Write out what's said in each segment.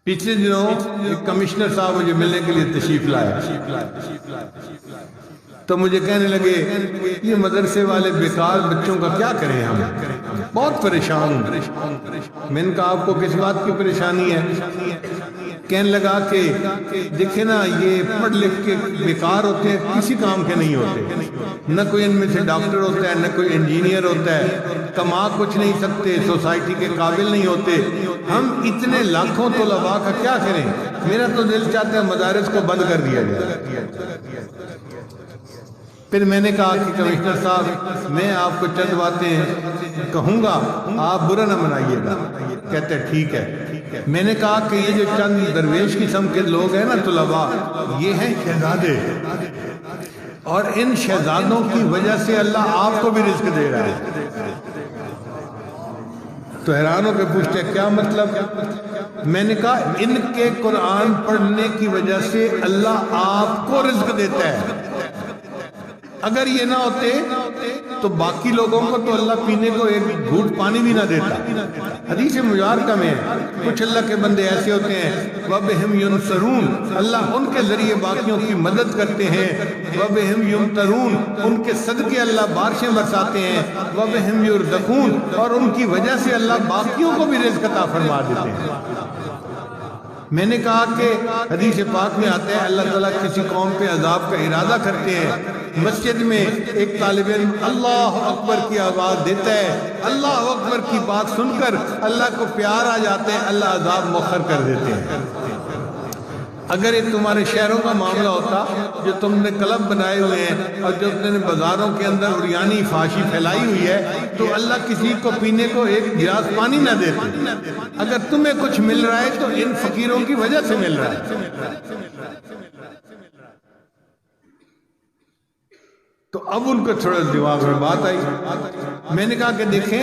पिछले दिनों एक कमिश्नर साहब मुझे मिलने के लिए तशरीफ लाए, तो मुझे कहने लगे ये मदरसे वाले बेकार बच्चों का क्या करें, हम बहुत परेशान हूं। मैंने कहा आपको किस बात की परेशानी है? कहने लगा कि देखे ना, ये पढ़ लिख के बेकार होते हैं, किसी काम के नहीं होते, न कोई इनमें से डॉक्टर होता है, न कोई इंजीनियर होता है, कमा कुछ नहीं सकते, सोसाइटी के काबिल नहीं होते। हम इतने लाखों तलबा का क्या करें? मेरा तो दिल चाहता है मदारिस को बंद कर दिया जाए। फिर मैंने कहा कि कमिश्नर साहब, मैं आपको चंद बातें कहूँगा, आप बुरा न मनाइएगा। कहते हैं ठीक है। मैंने कहा कि ये जो चंद दरवेश किस्म के लोग हैं ना तलबा, ये हैं शहजादे, और इन शहजादों की वजह से अल्लाह आपको भी रिज़्क दे रहा है। तो हैरान होकर पूछते क्या मतलब? मैंने कहा इनके कुरान पढ़ने की वजह से अल्लाह आपको रिज़्क देता है। अगर ये ना होते तो बाकी लोगों को तो अल्लाह पीने को एक घूंट पानी भी ना देता। हदीस मुबारक में कुछ अल्लाह के बंदे ऐसे होते हैं, वबिहिम युनसरून, अल्लाह उनके जरिए बाकियों की मदद करते हैं। वबिहिम युमतरून, उनके सदके अल्लाह बारिशें बरसाते हैं। वबिहिम युरज़क़ून, और उनकी वजह से अल्लाह बाकियों को भी रिज़्क अता फरमा देते हैं। मैंने कहा कि हदीस पाक में आता है अल्लाह ताला किसी कौम पे अजाब का इरादा करते हैं, मस्जिद में एक तालिब इल्म अल्लाह अकबर की आवाज़ देता है, अल्लाह अकबर की बात सुनकर अल्लाह को प्यार आ जाते हैं, अल्लाह अजाब मुअख्खर कर देते हैं। अगर ये तुम्हारे शहरों का मामला होता जो तुमने क्लब बनाए हुए हैं और जो तुमने बाजारों के अंदर उरियानी फाशी फैलाई हुई है, तो अल्लाह किसी को पीने को एक गिलास पानी ना देते। अगर तुम्हें कुछ मिल रहा है तो इन फकीरों की वजह से मिल रहा है। तो अब उनको थोड़ा दिमाग में बात आई। मैंने कहा कि देखें,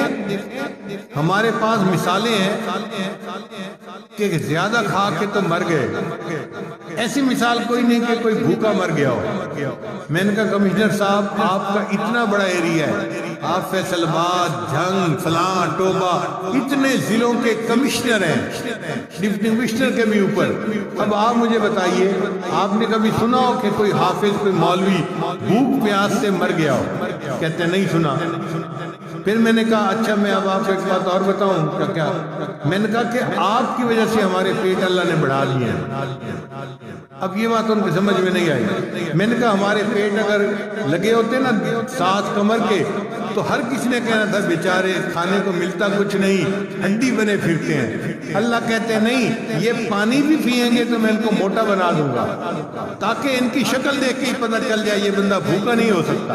हमारे पास मिसालें हैं कि ज्यादा खा के तो मर गए, ऐसी मिसाल कोई नहीं कि कोई भूखा मर गया हो। मैंने कहा कमिश्नर साहब, आपका इतना बड़ा एरिया है, आप फैसलाबाद, झंग, फलां, टोबा, इतने जिलों के कमिश्नर हैं, डिप्टी कमिश्नर के भी ऊपर। अब आप मुझे बताइए, आपने कभी सुना हो कि कोई हाफिज, कोई मौलवी भूख प्यास से मर गया हो? कहते नहीं सुना। फिर मैंने कहा अच्छा, मैं अब आपको एक बात और बताऊं। क्या? मैंने कहा कि आपकी वजह से हमारे पेट अल्लाह ने बढ़ा दिए हैं। अब ये बात उनकी समझ में नहीं आई। मैंने कहा हमारे पेट अगर लगे होते ना सात कमर के, तो हर किसी ने कहना था बेचारे खाने को मिलता कुछ नहीं, हड्डी बने फिरते हैं। अल्लाह कहते हैं नहीं, ये पानी भी पिएंगे तो मैं इनको मोटा बना दूंगा, ताकि इनकी शक्ल देख के ही पता चल जाए ये बंदा भूखा नहीं हो सकता।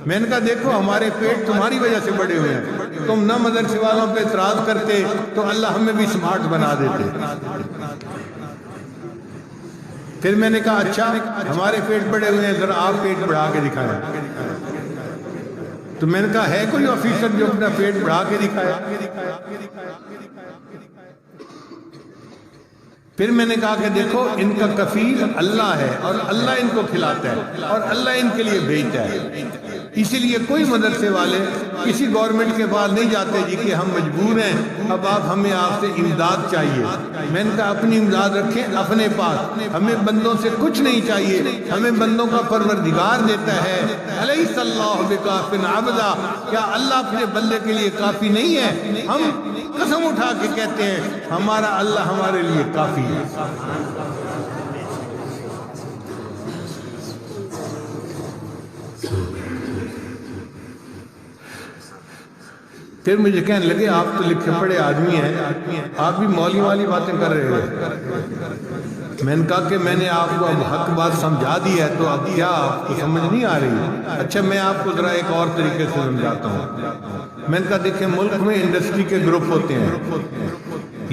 मैंने कहा देखो, हमारे पेट तुम्हारी वजह से बड़े हुए हैं, तुम ना मदरसे वालों पे इतराज करते तो अल्लाह हमें भी स्मार्ट बना देते। फिर मैंने कहा अच्छा, हमारे पेट बड़े हुए हैं, जरा आप पेट बढ़ा के दिखाएं। तो मैंने कहा है कोई ऑफिसर जो अपना पेट बढ़ा के दिखाया? फिर मैंने कहा कि देखो, इनका कफील अल्लाह है और अल्लाह इनको खिलाता है और अल्लाह इनके लिए भेजता है। इसीलिए कोई मदरसे वाले किसी गवर्नमेंट के पास नहीं जाते जी कि हम मजबूर हैं, अब आप हमें आपसे इमदाद चाहिए। मैंने कहा अपनी इमदाद रखें अपने पास, हमें बंदों से कुछ नहीं चाहिए, हमें बंदों का परवरदिगार देता है। अलैहिस्सलाहु बिकाफिन अब्दा, क्या अल्लाह अपने बंदे के लिए काफी नहीं है? हम कसम उठा के कहते हैं हमारा अल्लाह हमारे लिए काफी है। फिर मुझे कहने लगे आप तो लिखे पढ़े आदमी हैं, आप भी मौली वाली बातें कर रहे हो। मैंने कहा कि मैंने आपको अब हक बात समझा दी है, तो अब क्या आपको समझ नहीं आ रही? अच्छा, मैं आपको जरा एक और तरीके से समझाता हूँ। मैंने कहा देखिए, मुल्क में इंडस्ट्री के ग्रुप होते हैं,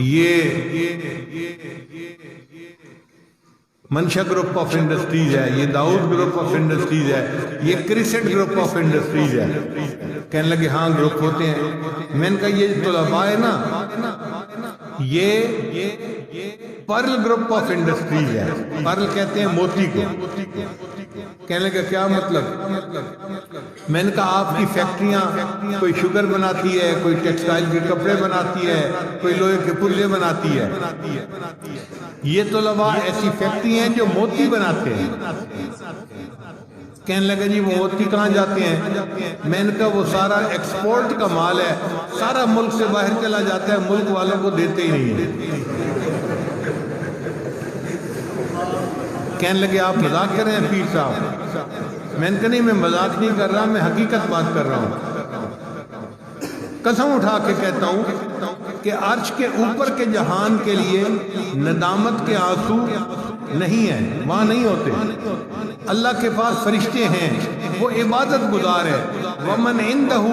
ये मंशा ग्रुप ऑफ इंडस्ट्रीज है, ये दाऊद ग्रुप ऑफ इंडस्ट्रीज है, ये क्रिसेट ग्रुप ऑफ इंडस्ट्रीज है। कहने लगे हाँ ग्रुप होते हैं। मैंने कहा ये तलबा है ना, ये पर्ल ग्रुप ऑफ इंडस्ट्रीज है। पर्ल कहते हैं मोती को। कहने लगे क्या मतलब? میں نے کہا آپ کی فیکٹریاں کوئی شوگر بناتی ہے، کوئی ٹیکسٹائل کے کپڑے بناتی ہے، کوئی لوہے کے پرزے بناتی ہے۔ یہ طلباء ایسی فیکٹری ہیں جو موتی بناتے ہیں۔ کہنے لگے جی وہ موتی کہاں جاتے ہیں؟ میں نے کہا وہ سارا ایکسپورٹ کا مال ہے، سارا ملک سے باہر چلا جاتا ہے، ملک والوں کو دیتے ہی نہیں ہیں۔ کہنے لگے آپ مذاق کر رہے ہیں پیر صاحب؟ میں نے کہا نہیں، میں مذاق نہیں کر رہا، میں حقیقت بات کر رہا ہوں۔ قسم اٹھا کے کہتا ہوں کہ عرش کے اوپر کے جہان کے لیے ندامت کے آنسو نہیں ہیں، وہاں نہیں ہوتے۔ اللہ کے پاس فرشتے ہیں، وہ عبادت گزار ہے۔ وَمَنْ عِنْدَهُ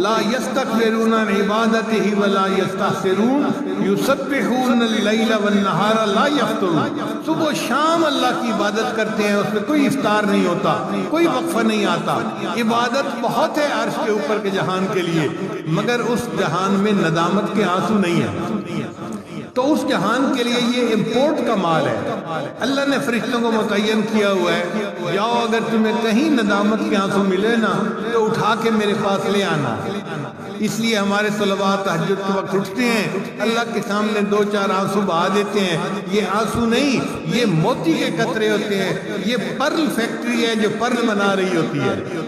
لَا يَسْتَكْبِرُونَ عَنْ عِبَادَتِهِ وَلَا يَسْتَحْسِرُونَ يُسَبِّحُونَ اللَّيْلَ وَالنَّهَارَ لَا يَفْتُرُونَ۔ صبح و شام اللہ کی عبادت کرتے ہیں، اس میں کوئی افطار نہیں ہوتا، کوئی وقفہ نہیں آتا۔ عبادت بہت ہے عرش کے اوپر کے جہان کے لیے، مگر اس جہان میں ندامت کے آنسو نہیں ہیں۔ تو اس جہان کے لیے یہ امپورٹ کا مال ہے۔ اللہ نے فرشتوں کو متعین کیا ہوا ہے، جاؤ اگر تمہیں کہیں ندامت کے آنسو ملے نا تو اٹھا کے میرے پاس لے آنا۔ اس لیے ہمارے طلباء تہجد کے وقت اٹھتے ہیں، اللہ کے سامنے دو چار آنسو بہا دیتے ہیں۔ یہ آنسو نہیں، یہ موتی کے قطرے ہوتے ہیں۔ یہ پرل فیکٹری ہے جو پرل بنا رہی ہوتی ہے۔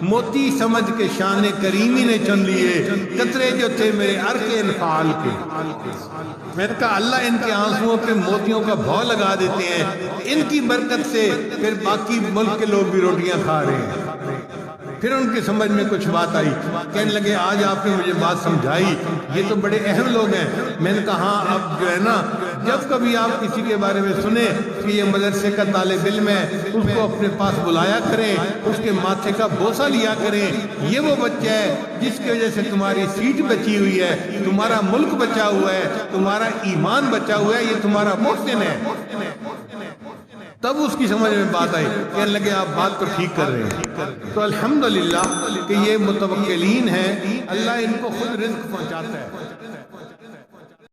موتی سمجھ کے شان کریمی نے چن لیے، قطرے جو تھے میرے عرق انفعال کے۔ میں نے کہا اللہ ان کے آنسوؤں پہ موتیوں کا بھاؤ لگا دیتے ہیں، ان کی برکت سے پھر باقی ملک کے لوگ بھی روٹیاں کھا رہے ہیں۔ پھر ان کی سمجھ میں کچھ بات آئی، کہنے لگے آج آپ نے مجھے بات سمجھائی، یہ تو بڑے اہم لوگ ہیں۔ میں نے کہا ہاں، اب جو ہے نا جب کبھی آپ کسی کے بارے میں سنیں کہ یہ مدرسے کا طالب علم ہے، اس کو اپنے پاس بلایا کریں، اس کے ماتھے کا بوسہ لیا کریں۔ یہ وہ بچہ ہے جس کی وجہ سے تمہاری سیٹ بچی ہوئی ہے، تمہارا ملک بچا ہوا ہے، تمہارا ایمان بچا ہوا ہے، یہ تمہارا محسن ہے۔ تب اس کی سمجھ میں بات آئی، کہنے لگے آپ بات تو ٹھیک کر رہے ہیں۔ تو الحمدللہ کہ یہ متوکلین ہیں، اللہ ان کو خود رزق پہنچاتا ہے۔